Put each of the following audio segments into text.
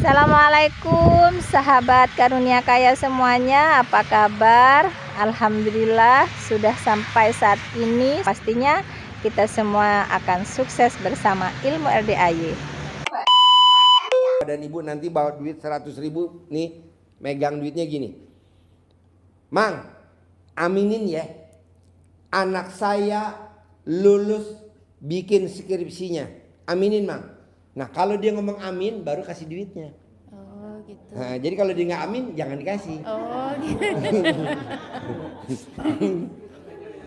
Assalamualaikum sahabat karunia kaya semuanya, apa kabar? Alhamdulillah sudah sampai saat ini. Pastinya kita semua akan sukses bersama ilmu RDAY. Dan ibu nanti bawa duit 100.000 nih, megang duitnya gini. Mang, aminin ya, anak saya lulus bikin skripsinya. Aminin Mang. Nah kalau dia ngomong amin baru kasih duitnya. Oh gitu. Nah, jadi kalau dia nggak amin jangan dikasih. Oh gitu.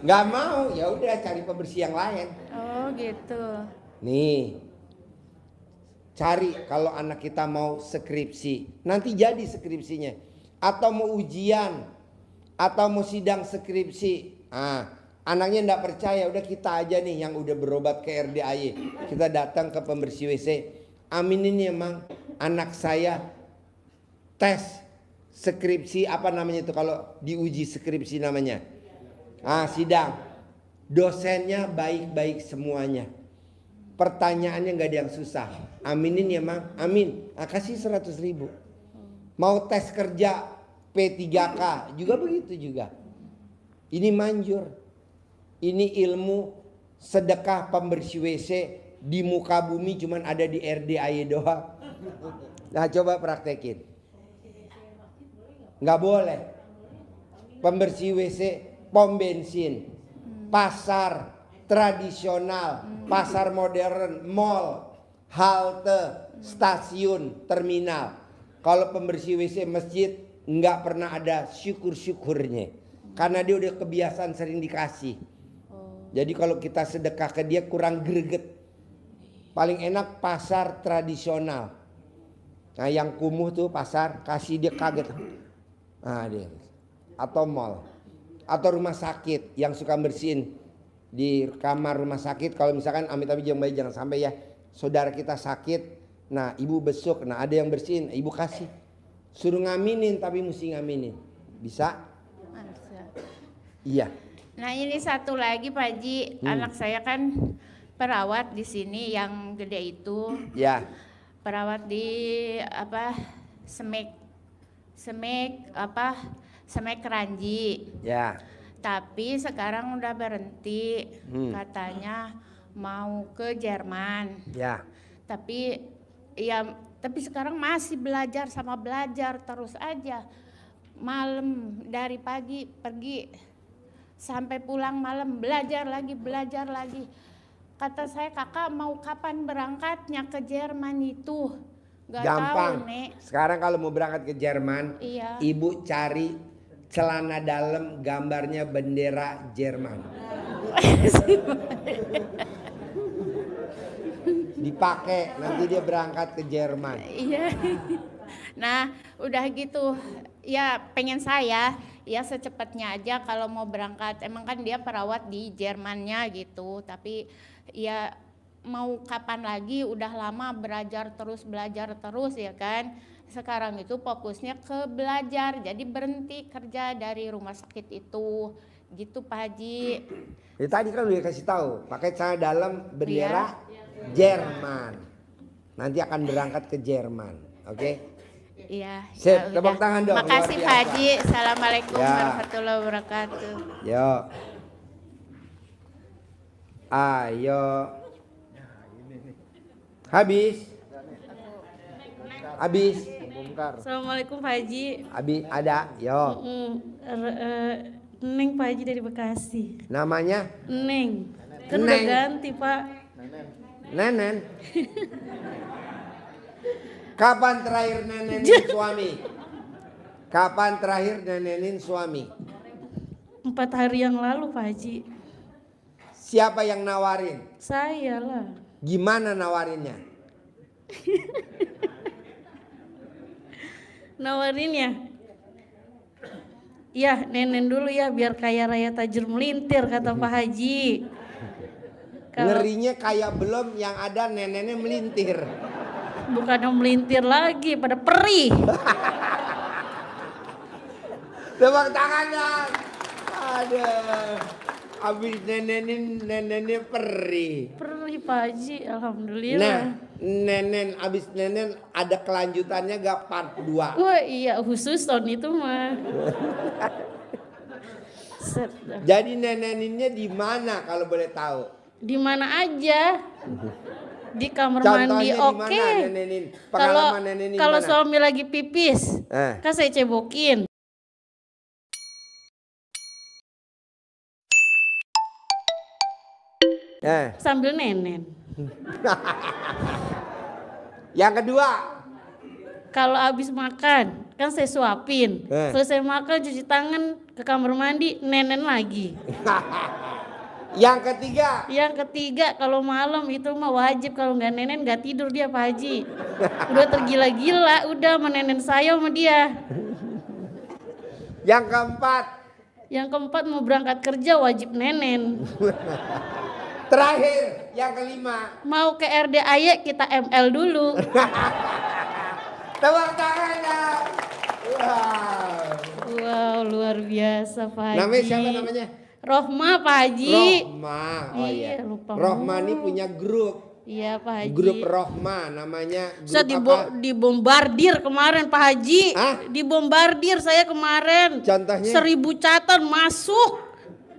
Nggak mau ya udah cari pembersih yang lain. Oh gitu. Nih, cari kalau anak kita mau skripsi, nanti jadi skripsinya. Atau mau ujian, atau mau sidang skripsi. Anaknya enggak percaya, udah kita aja nih yang udah berobat ke RDAY. Kita datang ke pembersih WC. Aminin ya Mang, anak saya tes skripsi, apa namanya itu kalau diuji skripsi namanya. Sidang. Dosennya baik-baik semuanya. Pertanyaannya nggak ada yang susah. Aminin ya Mang, amin. Kasih 100.000. Mau tes kerja P3K juga begitu juga. Ini manjur. Ini ilmu sedekah pembersih WC di muka bumi cuman ada di RDAY doang. Nah coba praktekin. Nggak boleh. Pembersih WC, pom bensin, pasar tradisional, pasar modern, mall, halte, stasiun, terminal. Kalau pembersih WC masjid nggak pernah ada syukur-syukurnya. Karena dia udah kebiasaan sering dikasih. Jadi kalau kita sedekah ke dia kurang greget. Paling enak pasar tradisional. Nah yang kumuh tuh pasar, kasih dia kaget. Dia. Atau mall. Atau rumah sakit yang suka bersihin di kamar rumah sakit. Kalau misalkan amit-amit jangan sampai ya saudara kita sakit. Nah ibu besuk, nah ada yang bersihin, ibu kasih. Suruh ngaminin tapi mesti ngaminin. Bisa? Iya. Nah ini satu lagi Pak Haji, anak saya kan perawat di sini yang gede itu. Ya. Perawat di Semek Keranji. Ya. Tapi sekarang udah berhenti, katanya mau ke Jerman. Ya. Tapi sekarang masih belajar terus aja. Malam dari pagi pergi sampai pulang malam belajar lagi. Kata saya, kakak mau kapan berangkatnya ke Jerman itu? Gak gampang. Tahu, Nek. Sekarang kalau mau berangkat ke Jerman, iya. Ibu cari celana dalam gambarnya bendera Jerman. Dipakai, nanti dia berangkat ke Jerman. Iya. Nah, udah gitu. Ya pengen saya ya secepatnya aja kalau mau berangkat. Emang kan dia perawat di Jermannya gitu. Tapi ya mau kapan lagi, udah lama belajar terus ya kan. Sekarang itu fokusnya ke belajar. Jadi berhenti kerja dari rumah sakit itu. Gitu Pak Haji. Ya, tadi kan udah kasih tahu, pakai celana dalam bendera Jerman. Nanti akan berangkat ke Jerman. Oke? Iya. Sip, tepuk tangan dong. Makasih Pak Haji. Assalamualaikum warahmatullahi wabarakatuh. Yo. Ayo. Habis. Assalamualaikum Pak Haji. Habis ada. Yo. Neng Pak Haji dari Bekasi. Namanya? Neng. Kan udah ganti Pak. Nenen. Kapan terakhir nenenin suami? Kapan terakhir nenenin suami? 4 hari yang lalu Pak Haji. Siapa yang nawarin? Saya lah. Gimana nawarinnya? Nawarinnya? Ya nenen dulu ya biar kaya raya tajir melintir kata Pak Haji. Ngerinya kayak belum yang ada nenennya melintir. Bukan yang melintir lagi, pada perih. Tepuk tangan dong. Aduh. Habis nenennya perih. Perih Pak Haji, alhamdulillah. Nah, abis nenen ada kelanjutannya gak part 2? Wah iya, khusus tahun itu mah. Set dah. Jadi neneninnya di mana kalau boleh tahu? Di mana aja? Di kamar Contohnya mandi, di oke. mana nenenin? Kalau Pengalaman nenenin kalau gimana? suami lagi pipis, kan saya cebokin. Sambil nenen. Yang kedua, Kalau habis makan, kan saya suapin. Selesai makan cuci tangan ke kamar mandi, nenen lagi. yang ketiga, Yang ketiga kalau malam itu mah wajib, kalau nggak nenen nggak tidur dia Pak Haji. Udah tergila-gila, udah menenen saya sama dia. yang keempat, Yang keempat mau berangkat kerja wajib nenen. terakhir, yang kelima. Mau ke RDAY kita ML dulu. Tepuk tangan dong. Wow. Wow, luar biasa Pak Haji. Namanya siapa namanya? Rohma Pak Haji. Rohma. Oh Iya, iya. lupa Rohma mulu. ini punya grup. Iya Pak Haji. Grup Rohma namanya grup Saya apa? dibombardir kemarin Pak Haji. Hah? Dibombardir saya kemarin. Contohnya? 1000 catatan masuk.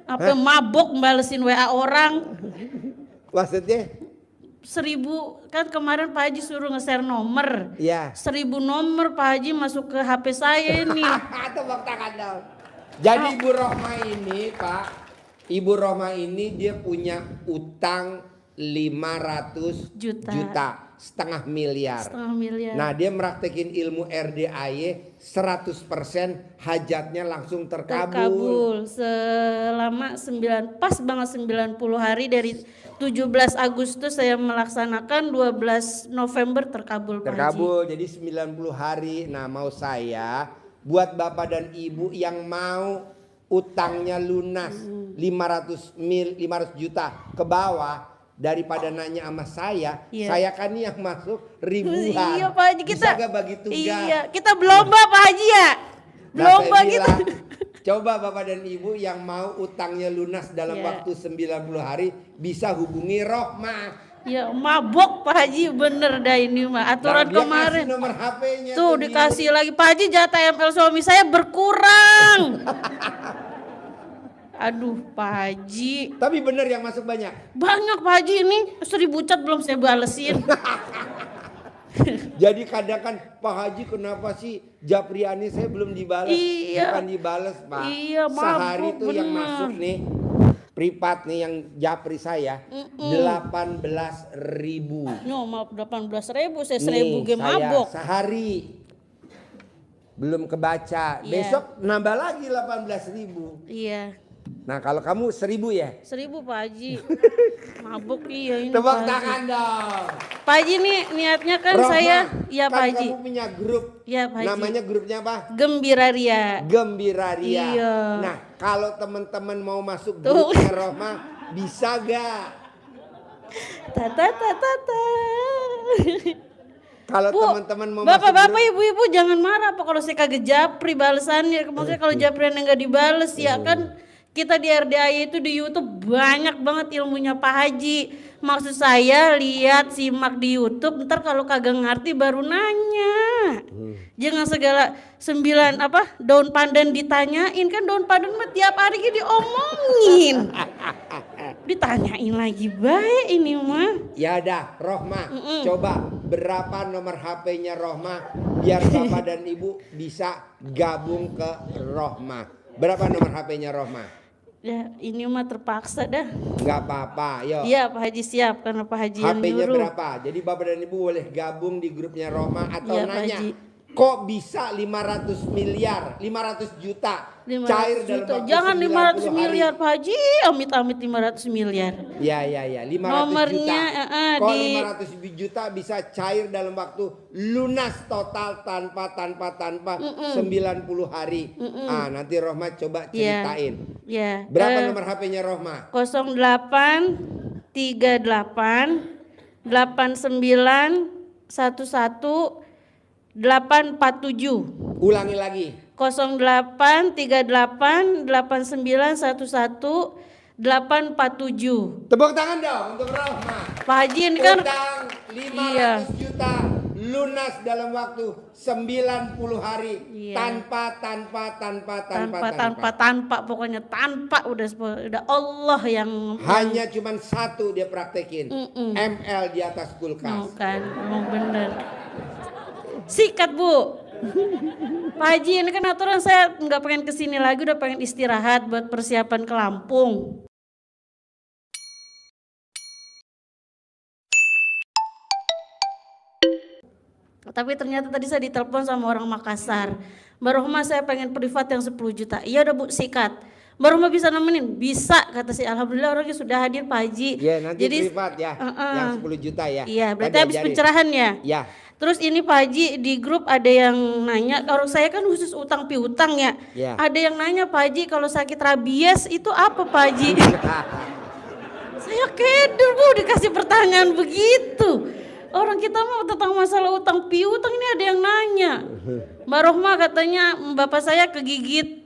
Apa mabok balesin WA orang. Maksudnya? 1000 kan kemarin Pak Haji suruh nge-share nomor. Iya. 1000 nomor Pak Haji masuk ke HP saya ini. Tepuk tangan dong. Jadi Ibu Rohma ini Pak, Ibu Rohma ini dia punya utang 500 juta, setengah miliar. Setengah miliar. Nah dia meraktekin ilmu RDAY 100% hajatnya langsung terkabul. Selama pas banget 90 hari dari 17 Agustus saya melaksanakan, 12 November terkabul Pak Haji. Terkabul jadi 90 hari. Nah mau saya buat Bapak dan Ibu yang mau utangnya lunas 500 juta ke bawah, daripada nanya sama saya, saya kan yang masuk ribuan. Iya Pak Haji, kita bisa gak bagi tugas? Iya, kita berlomba Pak Haji ya. Berlomba kita. Coba Bapak dan Ibu yang mau utangnya lunas dalam waktu 90 hari bisa hubungi Rohma. Ya mabok Pak Haji, bener dah ini mah aturan Dia kemarin. kasih nomor HP-nya Tuh dikasih lagi Pak Haji, jatah ML suami saya berkurang. Aduh Pak Haji. Tapi bener yang masuk banyak. Banyak Pak Haji, ini 1000 cat belum saya balesin. Jadi kadang kan Pak Haji kenapa sih Japriani saya belum dibalas? Iya. Bukan dibales Pak. Iya, Sehari mabuk, tuh yang bener. masuk nih privat nih yang Japri saya 18.000. No, maaf 18.000, saya 1000 Nih, game saya mabok. sehari belum kebaca. Iya. Besok nambah lagi 18.000. Iya, Nah kalau kamu 1.000 ya? 1000 Pak Haji. Mabuk iya ini Tepuk Pak Haji. tangan dong. Pak Haji nih niatnya kan Rohma, saya, iya kan Pak Haji. kamu punya grup. Iya Pak Haji. Namanya grupnya apa? Gembira Ria. Gembira Ria. Iya. Nah, kalau teman-teman mau masuk Tuh. grupnya Rohma, bisa gak? Tata tata tata. Kalau Bu, teman-teman mau masuk bapak-bapak, grup, ibu-ibu jangan marah apa kalau saya kagak japri balesannya. Maksudnya kalau japrian yang nggak dibales ya kan, kita di RDAY itu di YouTube banyak banget ilmunya Pak Haji. Maksud saya lihat, simak di YouTube, ntar kalau kagak ngerti baru nanya. Jangan segala 9 daun pandan ditanyain, kan daun pandan mah tiap hari diomongin. Ditanyain lagi baik ini mah. ya dah Rohma, coba berapa nomor HP-nya Rohma biar Bapak dan Ibu bisa gabung ke Rohma. Berapa nomor HP-nya Rohma? Ya ini mah terpaksa dah. Nggak apa-apa, yuk. Iya Pak Haji siap karena Pak Haji yang HP-nya nyuruh. berapa? Jadi Bapak dan Ibu boleh gabung di grupnya Rohma atau Iya, Pak nanya, Haji. kok bisa 500 juta 500 cair dalam juta. waktu Jangan 90 500 hari? miliar Pak Haji, amit-amit 500 miliar. Ya, 500 Nomornya, juta. Kok di- 500 juta bisa cair dalam waktu lunas total tanpa 90 hari. Nanti Rohma coba ceritain. Ya. Berapa nomor HP-nya Rohma? 08 38 89 11 847. Ulangi lagi. 08 38 89 11 847. Tepuk tangan dong untuk Rohma. Pak Haji ini kan Utang 500 iya. juta lunas dalam waktu 90 hari. Iya. Tanpa. Pokoknya tanpa udah Allah yang Hanya cuman satu dia praktekin. ML di atas kulkas. kan emang bener. Sikat Bu. Pak Haji ini kan aturan saya nggak pengen kesini lagi, udah pengen istirahat buat persiapan ke Lampung. Tapi ternyata tadi saya ditelepon sama orang Makassar. Mbak Rohma saya pengen privat yang 10 juta. Iya udah Bu, sikat. Mbak Rohma bisa nemenin? Bisa, kata si alhamdulillah orangnya sudah hadir Pak Haji. Iya nanti Jadi privat ya, yang 10 juta ya. iya, berarti Tadi habis ajarin. pencerahan ya? Ya. Terus ini Pak Haji di grup ada yang nanya, kalau saya kan khusus utang piutang ya. Ya. Ada yang nanya Pak Haji kalau sakit rabies itu apa Pak Haji? Saya keder Bu dikasih pertanyaan begitu. Orang kita mau tentang masalah utang piutang ini ada yang nanya. Mbak Rohma katanya bapak saya kegigit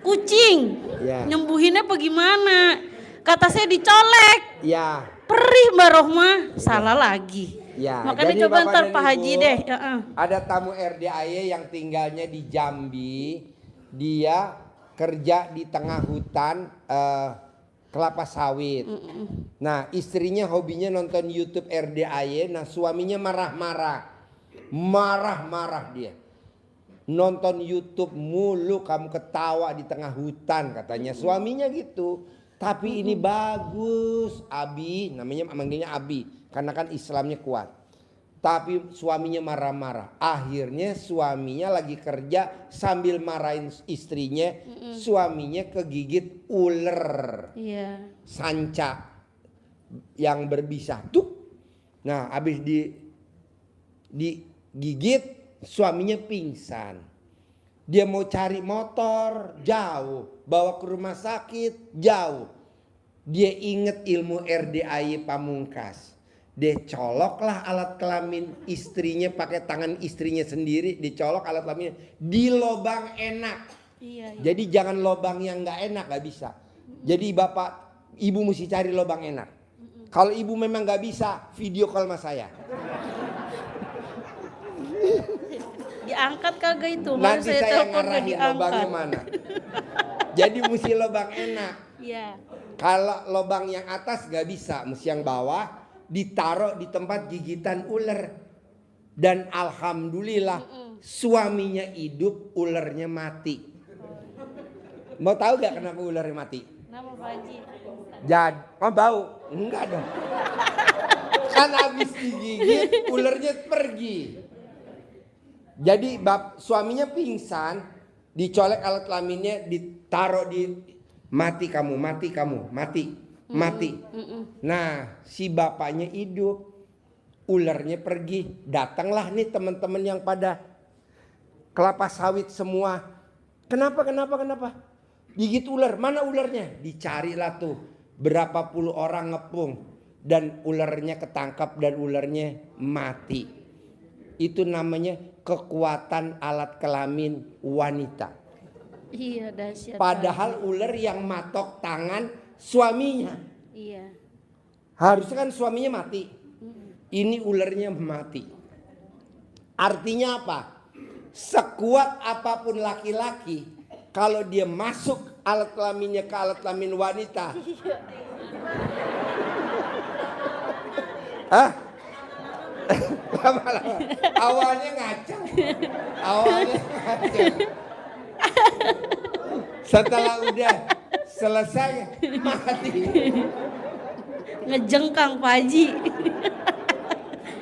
kucing. Ya. Nyembuhinnya bagaimana? Kata saya dicolek. Ya. Perih Mbak Rohma, salah lagi. Ya, Makanya jadi coba Bapak ntar dan Pak Haji Ibu, deh. Ada tamu RDAY yang tinggalnya di Jambi. Dia kerja di tengah hutan kelapa sawit. Nah istrinya hobinya nonton YouTube RDAY. Nah suaminya marah-marah. Marah-marah dia. Nonton YouTube mulu, kamu ketawa di tengah hutan katanya. Suaminya gitu. Tapi ini bagus. Abi, namanya manggilnya Abi. Karena kan Islamnya kuat. Tapi suaminya marah-marah. Akhirnya suaminya lagi kerja sambil marahin istrinya. Suaminya kegigit ular. Iya. Sanca yang berbisa. Tuh. Nah habis digigit suaminya pingsan. Dia mau cari motor jauh. Bawa ke rumah sakit jauh. Dia inget ilmu RDAY Pamungkas. Dia coloklah alat kelamin istrinya pakai tangan istrinya sendiri. Dicolok alat kelaminnya di lobang enak. Iya. Jadi jangan lobang yang nggak enak, nggak bisa. Jadi bapak ibu mesti cari lobang enak. Kalau ibu memang nggak bisa, video call sama saya. Diangkat kagak itu? Nanti saya telepon nggak ngarahin lobangnya mana. Jadi mesti lobang enak. Iya. Kalau lobang yang atas nggak bisa, mesti yang bawah. Ditaruh di tempat gigitan ular. Dan alhamdulillah suaminya hidup, ularnya mati. Mau tahu gak kenapa ularnya mati? Kenapa Pak Haji? Mau bau? Enggak dong. Kan habis digigit ularnya pergi. Jadi suaminya pingsan, dicolek alat kelaminnya, ditaruh di mati kamu. Nah si bapaknya hidup, ularnya pergi. Datanglah nih teman-teman yang pada kelapa sawit semua. Kenapa? Gigit ular, mana ularnya? Dicarilah tuh berapa puluh orang ngepung. Dan ularnya ketangkap dan ularnya mati. Itu namanya kekuatan alat kelamin wanita. Iya dahsyat. Padahal ular yang matok tangan suaminya. Iya. Harusnya kan suaminya mati. Ini ularnya mati. Artinya apa? Sekuat apapun laki-laki, kalau dia masuk alat kelaminnya ke alat kelamin wanita. Hah? Lama-lama. Awalnya ngacang. Setelah udah selesai mati. Ngejengkang Pak Haji.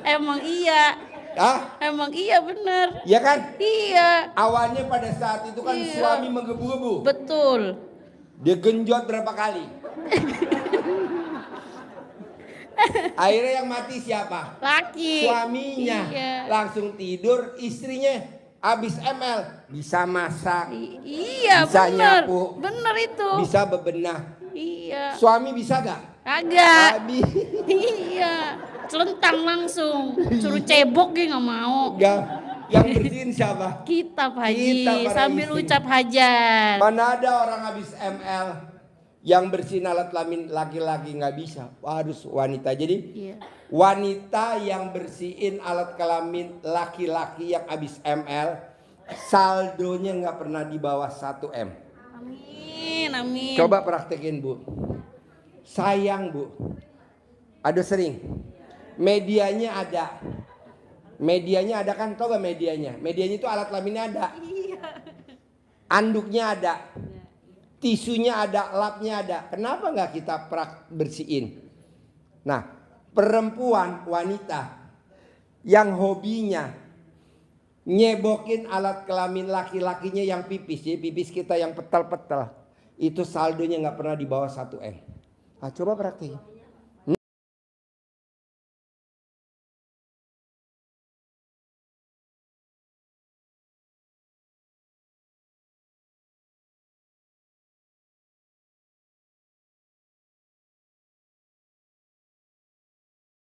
Emang iya. Emang iya bener. Ya kan? Iya. Awalnya pada saat itu kan Iya. suami menggebu-gebu. Betul. Dia genjot berapa kali. Akhirnya yang mati siapa? Laki. Suaminya. Iya. Langsung tidur, istrinya habis ML. Bisa masak, Iya bisa bener. nyapu. Bener itu. bisa bebenah. Iya. Suami bisa gak? Kagak. Habis. Iya. Celentang langsung. Suruh cebok dia nggak mau. Gak. Yang bersihin siapa? Kita Pak Haji Kita para sambil istri. ucap hajat. Mana ada orang habis ML Yang bersihin alat kelamin laki-laki nggak bisa, harus wanita. Jadi Iya. wanita yang bersihin alat kelamin laki-laki yang habis ML, saldonya nggak pernah di bawah 1 M. Amin, amin. Coba praktekin Bu. Sayang Bu. Aduh sering. Medianya ada. Medianya ada kan, tau gak medianya? Medianya itu alat kelaminnya ada. Anduknya ada. Tisunya ada, lapnya ada. Kenapa nggak kita bersihin? Nah, perempuan, wanita yang hobinya nyebokin alat kelamin laki-lakinya yang pipis, jadi pipis kita yang petal-petal, itu saldonya nggak pernah di bawah 1 M. Nah, coba praktekin.